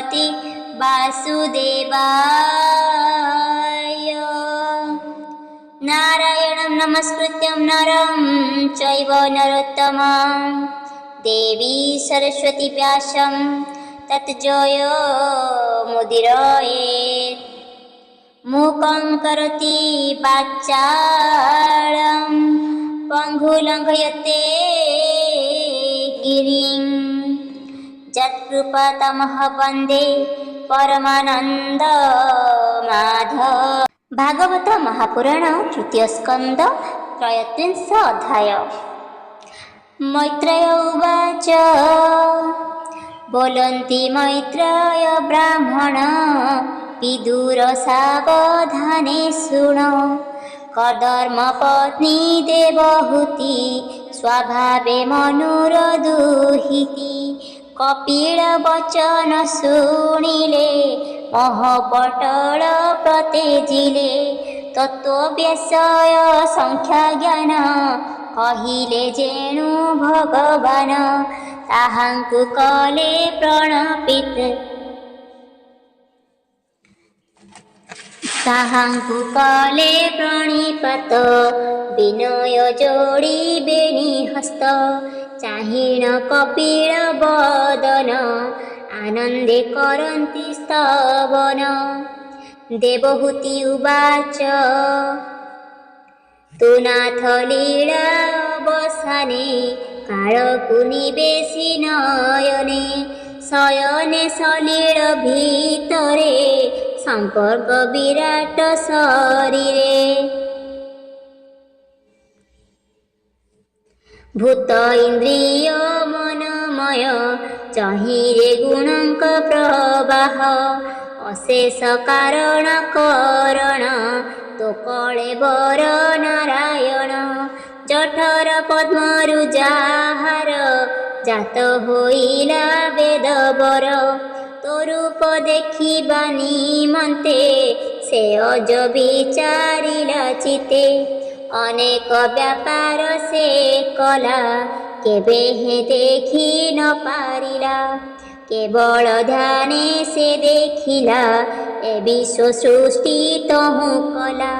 भगवते वासुदेवाय। नारायणं नमस्कृत्यं नरं चैव नरोत्तमं देवी सरस्वती व्यासं ततो जयमुदीरयेत्। मूकं करोति वाचालं पङ्गुं लङ्घयते गिरिं यत्कृपातमहं वन्दे परमानन्द माधव। भागवत महापुराण तृतीय स्कंद त्रयोत्रिंश अध्याय। मैत्रेय उवाच बोलन्ति मैत्रेय ब्राह्मण विदुर सावधाने शृण। कर्दर्मपत्नी देवहूति स्वभावे मनुरदुहिति। कपिल वचन शुणिले महपटल प्रतेजिले। तत्त्वव्यवसाय संख्या ज्ञान कहिले जेणु भगवान। ताहांकु कले प्रणपित ताहांकु कले प्रणिपात। विनय जोड़ी बेणी हस्त चाहिण कपिल बदन। आनंदे करन्ति स्तवन। देवहूति उवाच तु नाथ लीला अवसाने कालकु निवेशि नयने। शयने सलील भितरे संपर्क विराट शरीरे। भूत इंद्रिय मनमय चाहिरे गुणंक प्रवाह। अशेष कारण करण तो कळे बर नारायण। जठर पद्मरु जाहार जात होइला वेदवर। तो रूप देखिबा निमन्ते से अज विचारिला चिते। अनेक व्यापार से कला केबे हे देखि न पारिला। केवल ध्याने से देखिला ए विश्व सृष्टि तहु कला।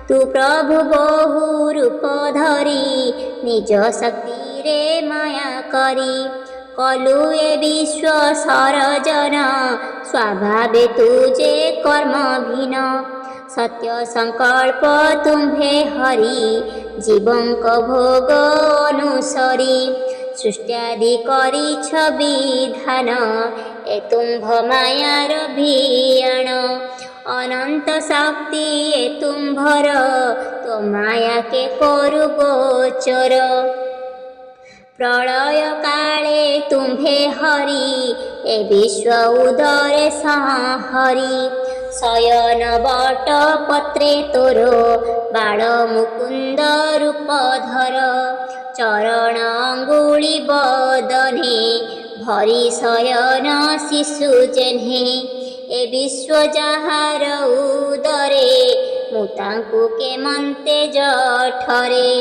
तू प्रभु बहु रूप धरी निज शक्ति रे माया करी। कलु ए विश्व सरजन स्वभावे तुझे कर्म भिन्न। सत्य संकल्प तुम्हे हरि जीवंक भोग अनुसरी। सृष्ट्यादि करिछ विधान ए तुम्भ मायार भियाण। अनंत शक्ति ए तुम्भर तो माया के करु गोचर। प्रलय काले तुम्हे हरि ए विश्व उदरे संहरी। शयन बट पत्रे तोरो बाल मुकुंद रूपधर। चरण अंगुली बदने भरी शयन शिशु जेन्हे। ए विश्व जाहार उदरे मुतांकु केमन्ते जठरे।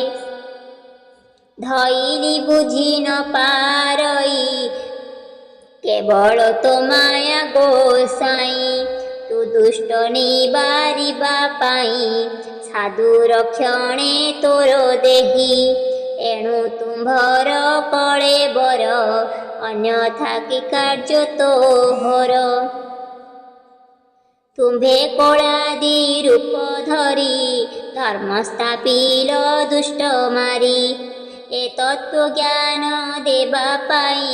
धैली बुझी न पारई केवल तो माया गोसाई। तू दुष्ट निबारिबा पाई साधु रक्षणे तोर देही। एणु तुम्भर कळे बर अन्यथा कि कार्य तोहर। तुम्भे कलादि रूप धरी धर्म स्थापिल दुष्ट मारी। ए तत्व ज्ञान देवा पाई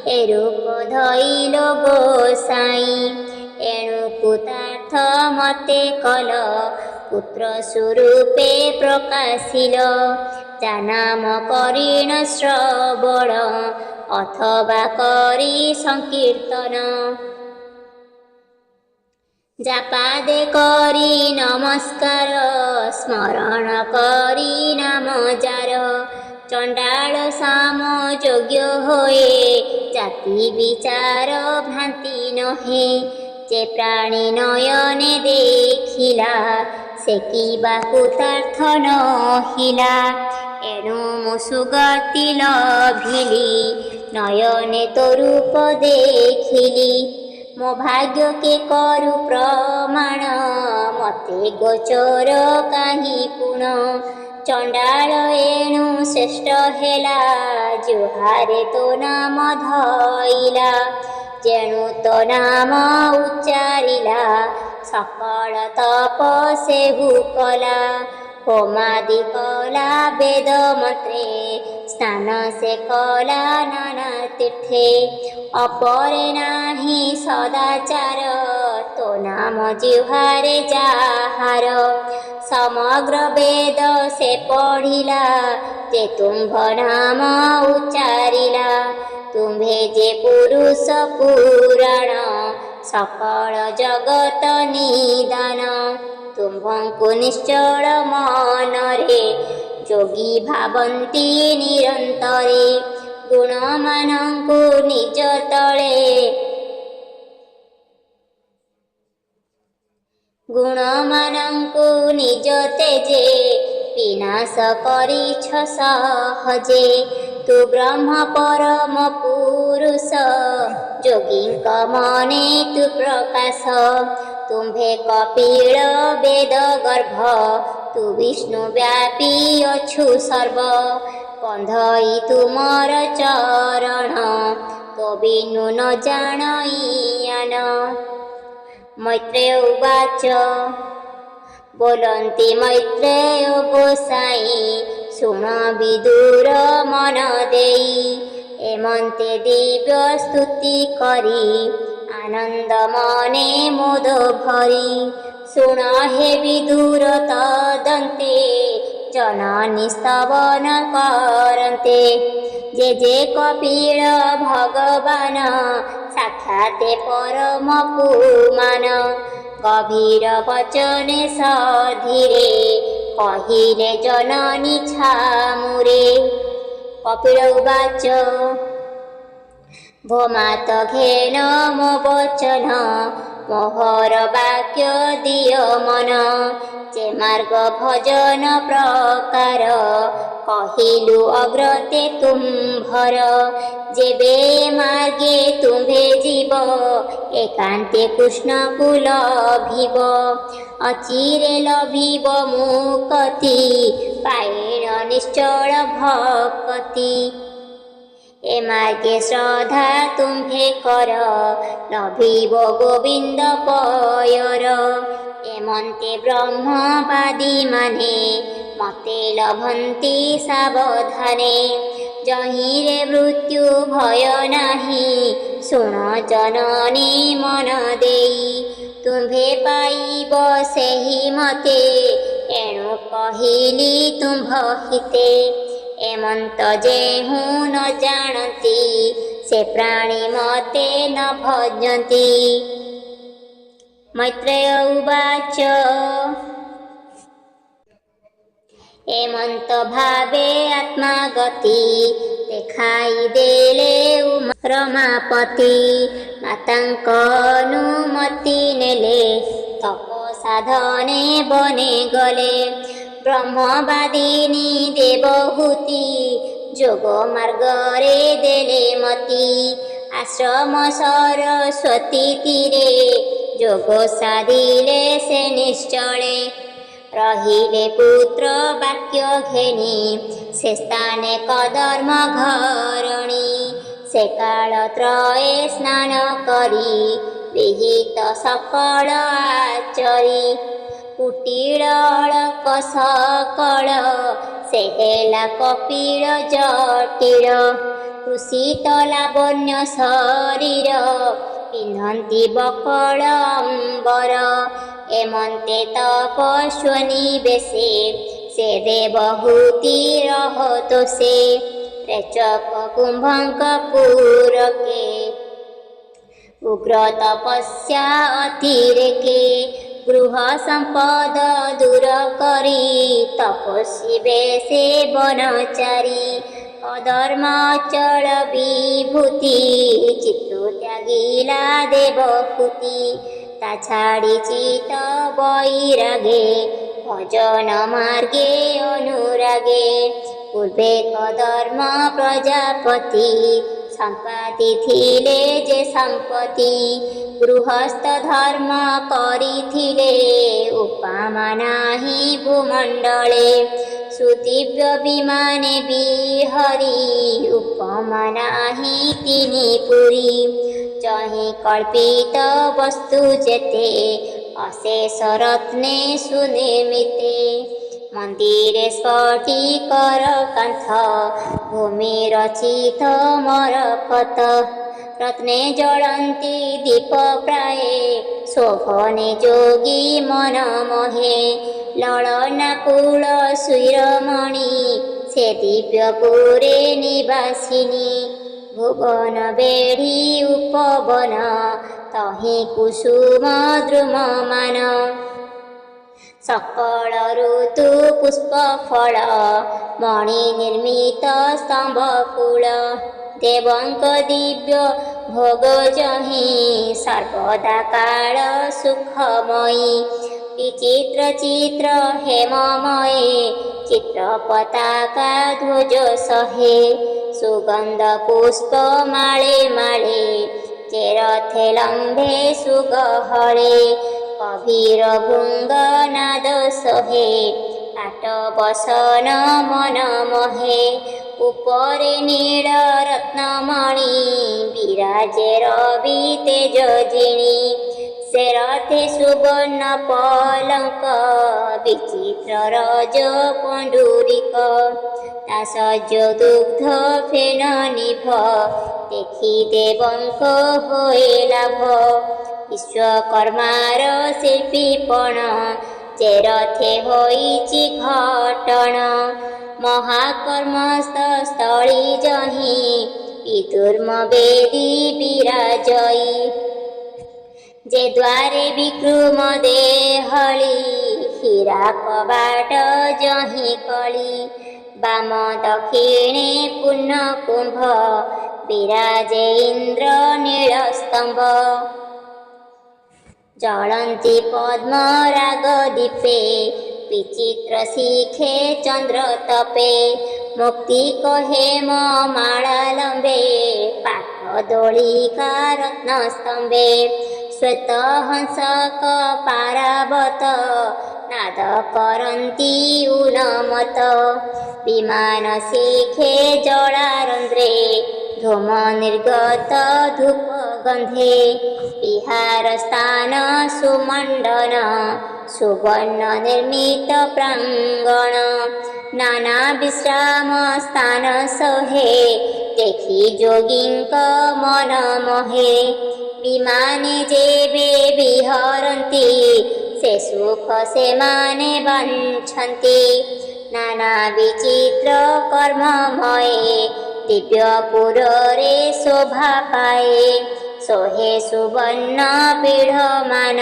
ए रूप धइल गोसाई। एणु पुतार्थ मते कल पुत्र स्वरूपे प्रकाशिल। नाम करीण श्रवण अथवा करी संकीर्तन। जापादे करी नमस्कार स्मरण करी नाम जार। चंडाल साम योग्य होए जाति विचार भ्रांति नहे। जे प्राणी नयने देखिला से किबा कृतार्थ नहिला। एणु मु सुगति लभिली नयने तो रूप देखिली। ମୋ ଭାଗ୍ୟକେ କରୁ ପ୍ରମାଣ, ମତେ ଗୋଚର କାହିଁ ପୁଣ। ଚଣ୍ଡାଳ ଏଣୁ ଶ୍ରେଷ୍ଠ ହେଲା, ଜୁହାରେ ତୋ ନାମ ଧଇଲା। ଯେଣୁ ତୋ ନାମ ଉଚ୍ଚାରିଲା, ସକଳ ତପ ସେହୁ କଲା। ହୋମାଦି କଲା ବେଦ ମନ୍ତ୍ରେ, ସ୍ନାନ ସେ କଲା ନାନା ତୀର୍ଥେ। ଅପରେ ନାହିଁ ସଦାଚାର, ତୋ ନାମ ଜିହ୍ୱାରେ ଯାହାର। ସମଗ୍ର ବେଦ ସେ ପଢ଼ିଲା, ଯେ ତୁମ୍ଭ ନାମ ଉଚ୍ଚାରିଲା। ତୁମ୍ଭେ ଯେ ପୁରୁଷ ପୁରାଣ, ସକଳ ଜଗତ ନିଦାନ। ତୁମ୍ଭଙ୍କୁ ନିଶ୍ଚଳ ମନରେ, ଯୋଗୀ ଭାବନ୍ତି ନିରନ୍ତରେ। ଗୁଣମାନଙ୍କୁ ନିଜ ତଳେ, ଗୁଣମାନଙ୍କୁ ନିଜ ତେଜେ, ବିନାଶ କରିଛ ସହଜେ। ତୁ ବ୍ରହ୍ମ ପରମ ପୁରୁଷ, ଯୋଗୀଙ୍କ ମନେ ତୁ ପ୍ରକାଶ। ତୁମ୍ଭେ କପିଳ ବେଦ ଗର୍ଭ, ତୁ ବିଷ୍ଣୁ ବ୍ୟାପୀ ଅଛୁ ସର୍ବ। ବନ୍ଧଇ ତୁମର ଚରଣ, ତୋ ବିନୁ ନ ଜାଣଇଆନ। ମୈତ୍ରେୟ ଉବାଚ, ବୋଲନ୍ତି ମୈତ୍ରେୟ ଗୋସାଇଁ, ଶୁଣ ବିଦୁର ମନ ଦେଇ। ଏମନ୍ତେ ଦିବ୍ୟ ସ୍ତୁତି କରି, ଆନନ୍ଦ ମନେ ମୋଦ ଭରି। ଶୁଣ ହେ ବିଦୁର ତଦନ୍ତେ, ଜନନୀ ସ୍ତବନ କରନ୍ତେ। ଯେ କପିଳ ଭଗବାନ, ସାକ୍ଷାତେ ପରମ ପୁମାନ। ଗଭୀର ବଚନେ ସଧୀରେ, କହିଲେ ଜନନୀ ଛାମୁରେ। କପିଳ ଉବାଚ, ଭୋ ମାତ ଘେନ ମୋ ବଚନ, ମୋହର ବାକ୍ୟ ଦିଅ ମନ। ଯେ ମାର୍ଗ ଭଜନ ପ୍ରକାର, କହିଲୁ ଅଗ୍ରତେ ତୁମ୍ଭର। ଯେବେ ମାର୍ଗେ ତୁମ୍ଭେ ଯିବ, ଏକାନ୍ତେ କୃଷ୍ଣକୁ ଲଭିବ। ଅଚିରେ ଲଭିବ ମୁକତି, ପାଇଣ ନିଶ୍ଚଳ ଭକତି। ଏ ମାର୍ଗେ ଶ୍ରଦ୍ଧା ତୁମ୍ଭେ କର, ଲଭିବ ଗୋବିନ୍ଦ ପୟର। ଏମନ୍ତେ ବ୍ରହ୍ମବାଦୀ ମାନେ, ମତେ ଲଭନ୍ତି ସାବଧାନେ। ଯହିଁରେ ମୃତ୍ୟୁ ଭୟ ନାହିଁ, ଶୁଣ ଜନନୀ ମନ ଦେଇ। ତୁମ୍ଭେ ପାଇବ ସେହି ମତେ, ଏଣୁ କହିଲି ତୁମ୍ଭ ହିତେ। ଏମନ୍ତ ଯେହୁ ନ ଜାଣନ୍ତି, ସେ ପ୍ରାଣୀ ମତେ ନ ଭଜନ୍ତି। ମୈତ୍ରେୟ ଉବାଚ, ଏମନ୍ତ ଭାବେ ଆତ୍ମାଗତି, ଦେଖାଇ ଦେଲେ ରମାପତି। ମାତାଙ୍କ ଅନୁମତି ନେଲେ, ତପ ସାଧନେ ବନେ ଗଲେ। ବ୍ରହ୍ମବାଦିନୀ ଦେବହୂତି, ଯୋଗ ମାର୍ଗରେ ଦେଲେ ମତି। ଆଶ୍ରମ ସରସ୍ୱତୀ ତୀରେ, ଯୋଗ ସାଧିଲେ ସେ ନିଶ୍ଚଳେ। ରହିଲେ ପୁତ୍ର ବାକ୍ୟ ଘେନି, ସେ ସ୍ଥାନେ କଦର୍ମ ଘରଣୀ। ସେ କାଳ ତ୍ରୟେ ସ୍ନାନ କରି, ବିହିତ ସକଳ ଆଚରି। କୁଟିଳ ଅଳକ ସକଳ, ସେ ହେଲା କପିଳ ଜଟିଳ। କୃଷିତ ଲାବଣ୍ୟ ଶରୀର, ପିନ୍ଧନ୍ତି ବକଳ ଅମ୍ବର। ଏମନ୍ତେ ତପସ୍ୱନୀ ବେଶେ, ସେ ଦେବହୂତି ରହତୋ ସେ। ରେଚକ କୁମ୍ଭଙ୍କ ପୁରକେ, ଉଗ୍ର ତପସ୍ୟା ଅତିରେକେ। ଗୃହ ସମ୍ପଦ ଦୂର କରି, ତପସ୍ୱୀ ବେଶେ ବନଚାରୀ। ଅଧର୍ମ ଅଚଳ ବିଭୂତି, ଚିତ୍ତୁ ତ୍ୟାଗିଲା ଦେବହୂତି। ତା ଛାଡ଼ି ଚିତ ବୈରାଗେ, ଭଜନ ମାର୍ଗେ ଅନୁରାଗେ। ପୂର୍ବେ କଦର୍ମ ପ୍ରଜାପତି, ସମ୍ପାଦିଥିଲେ ଯେ ସମ୍ପତ୍ତି ଗୃହସ୍ଥ ଧର୍ମ କରିଥିଲେ ଉପମା ନାହିଁ ଭୂମଣ୍ଡଳେ ସୁଦିବ୍ୟ ବିମାନେ ବିହରି ଉପମା ନାହିଁ ତିନି ପୁରୀ ଚହିଁ କଳ୍ପିତ ବସ୍ତୁ ଯେତେ ଅଶେଷ ରତ୍ନେ ସୁନିର୍ମିତେ ମନ୍ଦିରେ ସ୍ଫଟିକର କାନ୍ଥ ଭୂମି ରଚିତ ମରକତ ରତ୍ନେ ଜଳନ୍ତି ଦୀପ ପ୍ରାୟେ ଶୋଭନେ ଯୋଗୀ ମନ ମୋହେ ଲଳନା କୁଳ ଶିରୋମଣି ସେ ଦିବ୍ୟପୁରେ ନିବାସିନୀ ଭୁବନ ବେଢ଼ି ଉପବନ ତହିଁ କୁସୁମ ଦ୍ରୁମମାନ ସକଳ ଋତୁ ପୁଷ୍ପ ଫଳ ମଣି ନିର୍ମିତ ସ୍ତମ୍ଭ କୂଳ ଦେବଙ୍କ ଦିବ୍ୟ ଭୋଗ ଯହିଁ ସର୍ବଦା କାଳ ସୁଖମୟୀ ବିଚିତ୍ର ଚିତ୍ର ହେମମୟେ ଚିତ୍ର ପତାକା ଧ୍ୱଜ ଶହେ ସୁଗନ୍ଧ ପୁଷ୍ପ ମାଳେ ମାଳେ ଚେରଥେ ଲମ୍ବେ ସୁଗହଳେ କବିର ଭୃଙ୍ଗ ନାଦ ସହେ ଆଟ ବସନ ମନ ମୋହେ ଉପରେ ନୀଳ ରତ୍ନମଣି ବିରାଜେ ରବି ତେଜ ଜିଣି ସେ ରଥେ ସୁବର୍ଣ୍ଣ ପଲଙ୍କ ବିଚିତ୍ର ରଜ ପଣ୍ଡୁରିକ ତା ସଜ ଦୁଗ୍ଧ ଫେନ ନିଭ ଦେଖି ଦେବଙ୍କ ହୋଏ ଲାଭ ବିଶ୍ୱକର୍ମାର ଶିଳ୍ପୀପଣ ଯେ ରଥେ ହୋଇଛି ଘଟଣ ମହାକର୍ମସ୍ଥ ସ୍ଥଳୀ ଯହିଁ ବିଦୁର୍ମ ବେଦୀ ବିରାଜଇ ଯେ ଦ୍ୱାରେ ବିକ୍ରମ ଦେହଳି ହୀରା କବାଟ ଯହିଁ କଳି ବାମ ଦକ୍ଷିଣେ ପୂର୍ଣ୍ଣ କୁମ୍ଭ ବିରାଜେ ଇନ୍ଦ୍ର ନୀଳ ସ୍ତମ୍ଭ ଜଳନ୍ତି ପଦ୍ମ ରାଗ ଦୀପେ ବିଚିତ୍ର ଶିଖେ ଚନ୍ଦ୍ର ତପେ ମୁକ୍ତି କହେମ ମାଳା ଲମ୍ବେ ପାଠ ଦୋଳିକା ରତ୍ନ ସ୍ତମ୍ଭେ ଶ୍ୱେତ ହଂସକ ପାରାବତ ନାଦ କରନ୍ତି ଉନ୍ମତ ବିମାନ ଶିଖେ ଜଳାରନ୍ଧ୍ରେ ଧୂମ ନିର୍ଗତ ଧୂପ ଗନ୍ଧେ ବିହାର ସ୍ଥାନ ସୁମଣ୍ଡନ ସୁବର୍ଣ୍ଣ ନିର୍ମିତ ପ୍ରାଙ୍ଗଣ ନାନା ବିଶ୍ରାମ ସ୍ଥାନ ସହେ ଦେଖି ଯୋଗୀଙ୍କ ମନ ମୋହେ ବିମାନେ ଯେବେ ବିହରନ୍ତି ସେ ସୁଖ ସେମାନେ ବାଞ୍ଛନ୍ତି ନାନା ବିଚିତ୍ର କର୍ମମୟେ ଦିବ୍ୟପୁରରେ ଶୋଭା ପାଏ सोहे सुवर्ण पीढ़मान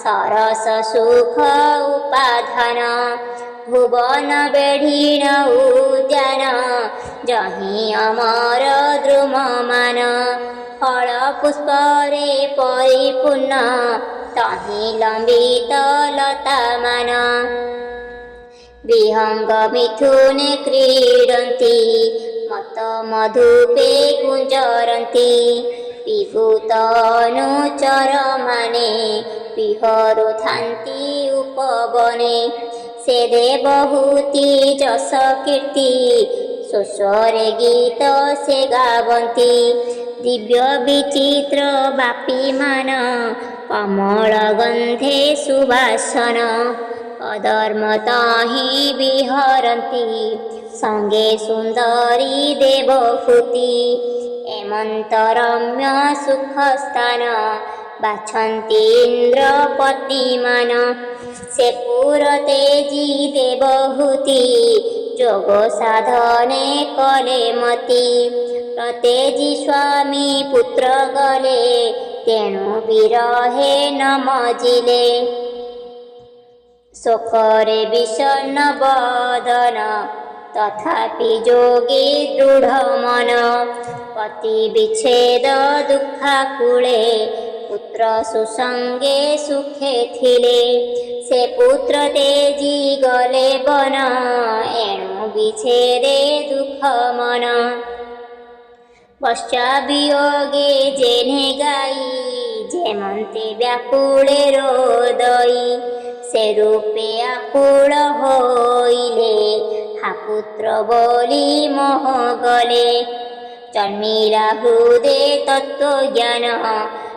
सरस सुख उपाधान भुवन बेढ़ीण उद्यान जहीं अमर द्रुममान फल पुष्परे परिपूर्ण तहीं लंबित लतामान विहंग मिथुने क्रीडन्ति मत मधुपे गुंजरन्ति विभूत अनुचर माने विहरुथान्ति उपवने से देवहूति जस कीर्ति सुस्वरे गीत से गावन्ति दिव्य विचित्र बापीमान कमल गंधे सुवासन अधर्म ताहि विहरन्ति संगे सुंदरी देवहूति एमंतरम्य सुखस्थान बाछन्ति इंद्रपतिमान से पुरतेजी देवहूति जोग साधने कले मति प्रतेजी स्वामी पुत्र गले तेणु विरहे न मजिले शोकरे विषण्ण बदन तथापि जोगी दृढ़ मन पति विच्छेद दुःखाकुले पुत्र सुसंगे सुखे थिले से पुत्र तेजी गले बन एणु विच्छेदे दुःख मन ବର୍ଷା ବିୟୋଗେ ଜେନେ ଗାଇ ଯେମନ୍ତେ ବ୍ୟାକୁଳେ ରୋଦଇ ସେ ରୂପେ ଆକୁଳ ହୋଇଲେ ହା ପୁତ୍ର ବୋଲି ମୋହ ଗଲେ ଜନ୍ମିଲା ହୃଦେ ତତ୍ତ୍ୱଜ୍ଞାନ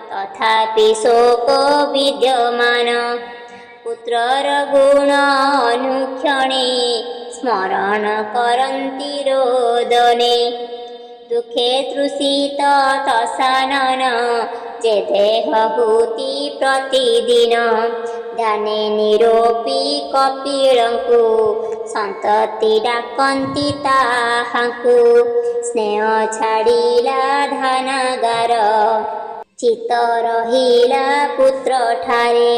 ତଥାପି ଶୋକ ବିଦ୍ୟମାନ ପୁତ୍ରର ଗୁଣ ଅନୁକ୍ଷଣେ ସ୍ମରଣ କରନ୍ତି ରୋଦନେ ଦୁଃଖେ ତୃଷିତ ତସାନନ ଯେ ଦେହ ହୁତି ପ୍ରତିଦିନ ଧ୍ୟାନେ ନିରୋପି କପିଳଙ୍କୁ ସନ୍ତତି ଡାକନ୍ତି ତାହାଙ୍କୁ ସ୍ନେହ ଛାଡ଼ିଲା ଧାନାଗାର ଚିତ୍ତ ରହିଲା ପୁତ୍ର ଠାରେ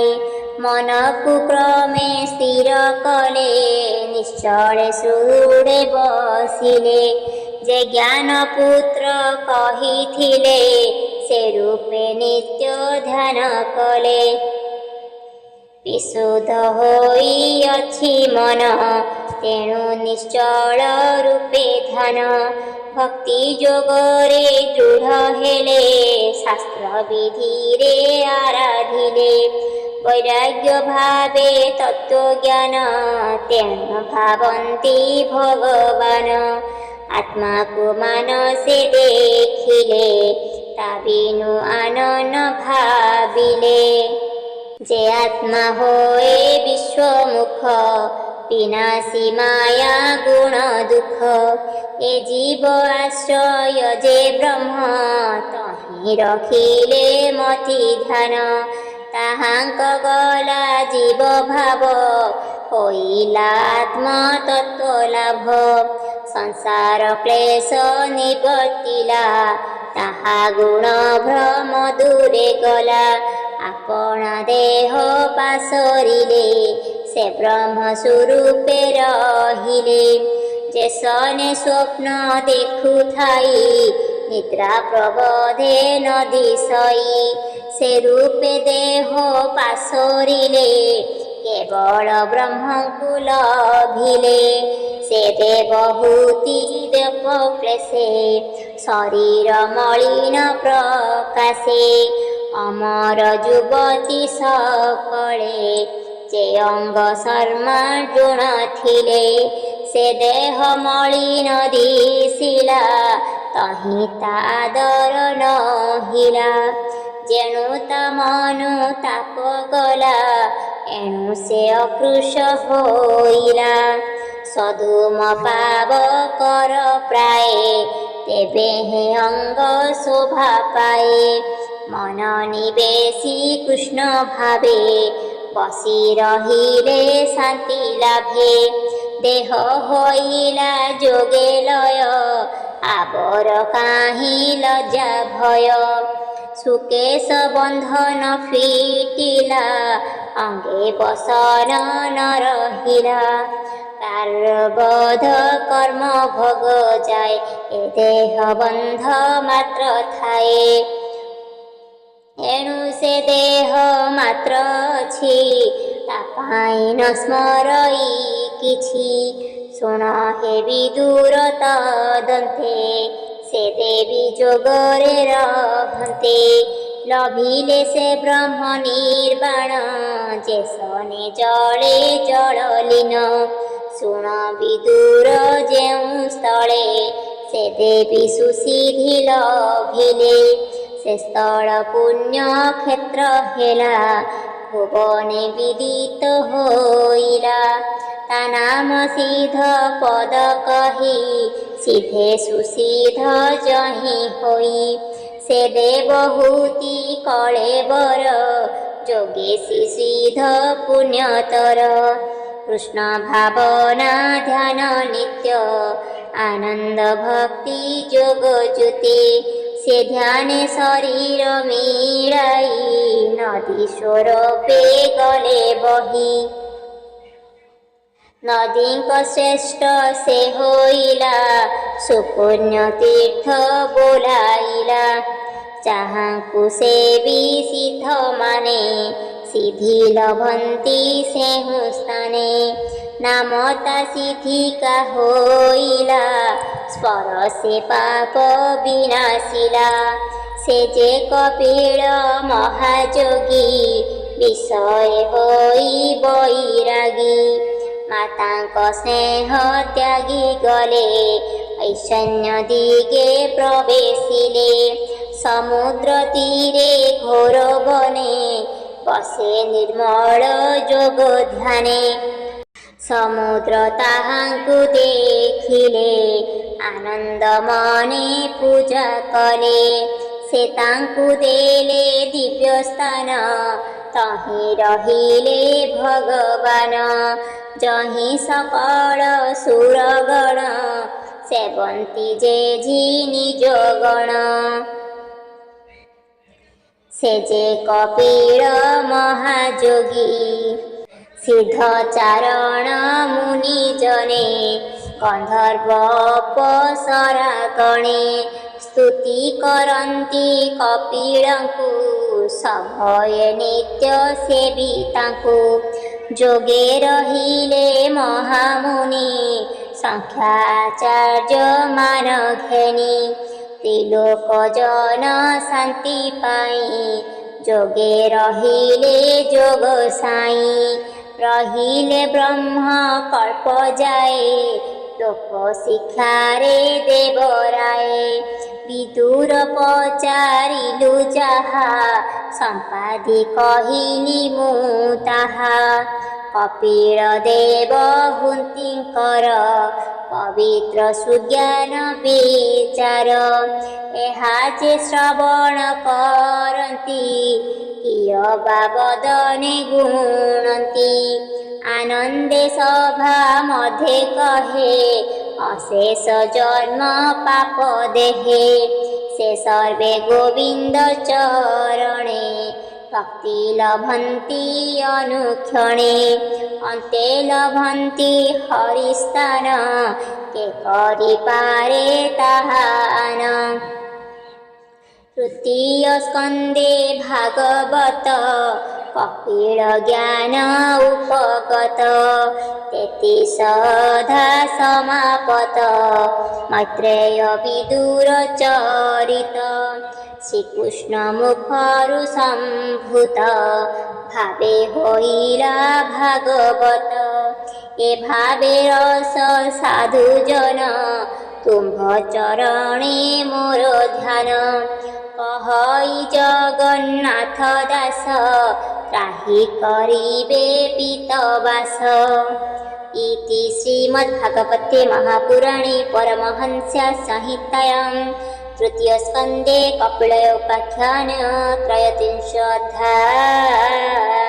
ମନକୁ କ୍ରମେ ସ୍ଥିର କଲେ ନିଶ୍ଚଳେ ସୁଦୃଢ଼େ ବସିଲେ ଯେ ଜ୍ଞାନ ପୁତ୍ର କହିଥିଲେ ସେ ରୂପେ ନିତ୍ୟ ଧ୍ୟାନ କଲେ ବିଶୁଦ୍ଧ ହୋଇଅଛି ମନ ତେଣୁ ନିଶ୍ଚଳ ରୂପେ ଧ୍ୟାନ ଭକ୍ତି ଯୋଗରେ ଦୃଢ଼ ହେଲେ ଶାସ୍ତ୍ର ବିଧିରେ ଆରାଧିଲେ ବୈରାଗ୍ୟ ଭାବେ ତତ୍ତ୍ୱଜ୍ଞାନ ତେଣୁ ଭାବନ୍ତି ଭଗବାନ ଆତ୍ମାକୁ ମାନସେ ଦେଖିଲେ ତା ବିନୁ ଆନନ ଭାବିଲେ ଯେ ଆତ୍ମା ହୋଏ ବିଶ୍ୱମୁଖ ବିନାଶୀ ମାୟା ଗୁଣ ଦୁଃଖ ଏ ଜୀବ ଆଶ୍ରୟ ଯେ ବ୍ରହ୍ମ ତହିଁ ରଖିଲେ ମତି ଧ୍ୟାନ ତାହାଙ୍କ ଗଲା ଜୀବ ଭାବ ହୋଇଲା ଆତ୍ମ ତତ୍ତ୍ୱ ଲାଭ ସଂସାର କ୍ଲେଶ ନିବର୍ତ୍ତିଲା ତାହା ଗୁଣ ଭ୍ରମ ଦୂରେ ଗଲା ଆପଣା ଦେହ ପାଶୋରିଲେ ସେ ବ୍ରହ୍ମ ସ୍ୱରୂପେ ରହିଲେ ଯେ ସନେ ସ୍ୱପ୍ନ ଦେଖୁଥାଇ ନିଦ୍ରା ପ୍ରବୋଧେ ନଦୀ ସଇ ସେ ରୂପେ ଦେହ ପାଶୋରିଲେ କେବଳ ବ୍ରହ୍ମଙ୍କୁ ଲଭିଲେ ସେ ଦେବହୂତି ଦେବ କ୍ଲେଶେ ଶରୀର ମଳିନ ପ୍ରକାଶେ ଅମର ଯୁବତୀ ସକଳେ ଯେ ଅଙ୍ଗ ଶର୍ମାର୍ଜୁନ ଥିଲେ ସେ ଦେହ ମଳିନ ଦିଶିଲା ତହିଁ ତା ଆଦର ନହିଲା ଯେଣୁ ତା ମନୁ ତାପ ଗଲା ଏଣୁ ସେ ଅକୃଶ ହୋଇଲା ସଧୁମ ପାବ କର ପ୍ରାୟ ତେବେ ହେ ଅଙ୍ଗ ଶୋଭା ପାଏ ମନ ନିବେଶୀ କୃଷ୍ଣ ଭାବେ ବସି ରହିଲେ ଶାନ୍ତି ଲାଭେ ଦେହ ହୋଇଲା ଯୋগে ଲୟ ଆବର କାହିଁ ଲଜ୍ଜା ଭୟ ସୁକେଶ ବନ୍ଧନ ଫିଟିଲା ଅଙ୍ଗେ ବସନ ନ ରହିଲା କାରବଧ କର୍ମ ଭୋଗ ଯାଏ ଏ ଦେହ ବନ୍ଧ ମାତ୍ର ଥାଏ ଏଣୁ ସେ ଦେହ ମାତ୍ର ଅଛି ତା ପାଇଁ ନ ସ୍ମରଇ କିଛି ଶୁଣ ହେ ବିଦୁର ତଦନ୍ତେ ସେ ଦେବୀ ଯୋଗରେ ରହନ୍ତେ ଲଭିଲେ ସେ ବ୍ରହ୍ମ ନିର୍ବାଣ ଯେ ସନେ ଜଳେ ଜଳଲୀନ ଶୁଣ ବିଦୁର ଯେଉଁ ସ୍ଥଳେ ସେ ଦେବୀ ସୁସିଧି ଲଭିଲେ ସେ ସ୍ଥଳ ପୁଣ୍ୟ କ୍ଷେତ୍ର ହେଲା ଭୁବନେ ବିଦିତ ହୋଇଲା ତା ନାମ ସିଦ୍ଧ ପଦ କହି ସିଧେ ସୁସିଦ୍ଧ ଯହିଁ ହୋଇ ସେ ଦେବହୂତି କଳେବର ଯୋଗେ ସିଦ୍ଧ ପୁଣ୍ୟତର କୃଷ୍ଣ ଭାବନା ଧ୍ୟାନ ନିତ୍ୟ ଆନନ୍ଦ ଭକ୍ତି ଯୋଗ ଜ୍ୟୋତି ସେ ଧ୍ୟାନେ ଶରୀର ମିଳାଇ ନଦୀ ସ୍ୱରୂପେ ଗଲେ ବହି ନଦୀଙ୍କ ଶ୍ରେଷ୍ଠ ସେ ହୋଇଲା ସୁପୁଣ୍ୟ ତୀର୍ଥ ବୋଲାଇଲା ଯାହାଙ୍କୁ ସେ ବି ସିଦ୍ଧ ମାନେ ସିଦ୍ଧି ଲଭନ୍ତି ସେହୁ ସ୍ଥାନେ ନାମତା ସିଦ୍ଧିକା ହୋଇଲା, ସ୍ପରଶେ ପାପ ବିନାଶିଲା। ସେ ଯେ କପିଳ ମହାଯୋଗୀ, ବିଷୟ ହୋଇ ବୈରାଗୀ। ମାତାଙ୍କ ସ୍ନେହ ତ୍ୟାଗି ଗଲେ, ଐଶାନ୍ୟ ଦିଗେ ପ୍ରବେଶିଲେ। ସମୁଦ୍ର ତୀରେ ଘୋର ବନେ, ବସେ ନିର୍ମଳ ଯୋଗ ଧ୍ୟାନେ। ସମୁଦ୍ର ତାହାଙ୍କୁ ଦେଖିଲେ, ଆନନ୍ଦ ମନେ ପୂଜା କଲେ। ସେ ତାଙ୍କୁ ଦେଲେ ଦିବ୍ୟ ସ୍ଥାନ, ତହିଁ ରହିଲେ ଭଗବାନ। ଯହିଁ ସକଳ ସୁରଗଣ, ସେବନ୍ତି ଯେ ଝି ନିଜ ଗଣ। ସେ ଯେ କପିଳ ମହାଯୋଗୀ, ସିଦ୍ଧ ଚାରଣ ମୁନି ଜନେ। ଗନ୍ଧର୍ବ ଅପ୍ସରା ଗଣେ, ସ୍ତୁତି କରନ୍ତି କପିଳଙ୍କୁ। ସଭୟେ ନିତ୍ୟ ସେବିତାଙ୍କୁ, ଯୋଗେ ରହିଲେ ମହାମୁନି। ସଂଖ୍ୟାଚାର୍ଯ୍ୟ ମାନ ଘେନି, ତ୍ରିଲୋକ ଜନ ଶାନ୍ତି ପାଇଁ। ଯୋଗେ ରହିଲେ ଯୋଗ ସାଇଁ, ରହିଲେ ବ୍ରହ୍ମ କଳ୍ପ ଯାଏ। ଲୋକ ଶିକ୍ଷାରେ ଦେବରାଏ, ବିଦୁର ପଚାରିଲୁ ଯାହା। ସମ୍ପାଦି କହିଲି ମୁଁ ତାହା, କପିଳ ଦେବ ହୁନ୍ତିଙ୍କର। ପବିତ୍ର ସୁଜ୍ଞାନ ବିଚାର, ଏହା ଯେ ଶ୍ରବଣ କରନ୍ତି। କିୟ ବା ବଦନେ ଗୁଣନ୍ତି, ଆନନ୍ଦେ ସଭା ମଧ୍ୟେ କହେ। ଅଶେଷ ଜନ୍ମ ପାପ ଦେହେ, ସେ ସର୍ବେ ଗୋବିନ୍ଦ ଚରଣେ। ଭକ୍ତି ଲଭନ୍ତି ଅନୁକ୍ଷଣେ, ଅନ୍ତେ ଲଭନ୍ତି ହରିସ୍ଥାନ। କେ କରିପାରେ ତାହାନ। ତୃତୀୟ ସ୍କନ୍ଧେ ଭାଗବତ, କପିଳ ଜ୍ଞାନ ଉପଗତ। 33 ସମାପତ, ମୈତ୍ରେୟ ବିଦୁର ଚରିତ। ଶ୍ରୀକୃଷ୍ଣ ମୁଖରୁ ସମ୍ଭୂତ, ଭାବେ ହୋଇଲା ଭାଗବତ। ଏ ଭାବେ ରସ ସାଧୁଜନ, ତୁମ୍ଭ ଚରଣେ ମୋର ଧ୍ୟାନ। କହଇ ଜଗନ୍ନାଥ ଦାସ, ତ୍ରାହି କରିବେ ପୀତବାସ। ଇତି ଶ୍ରୀମଦ୍ଭାଗବତେ ମହାପୁରାଣେ ପରମହଂସ୍ୟା ସଂହିତାୟାଂ ତୃତୀୟ ସ୍କନ୍ଧେ କପିଳ ଉପାଖ୍ୟାନ ତ୍ରୟୋତ୍ରିଂଶ ଅଧ୍ୟାୟ।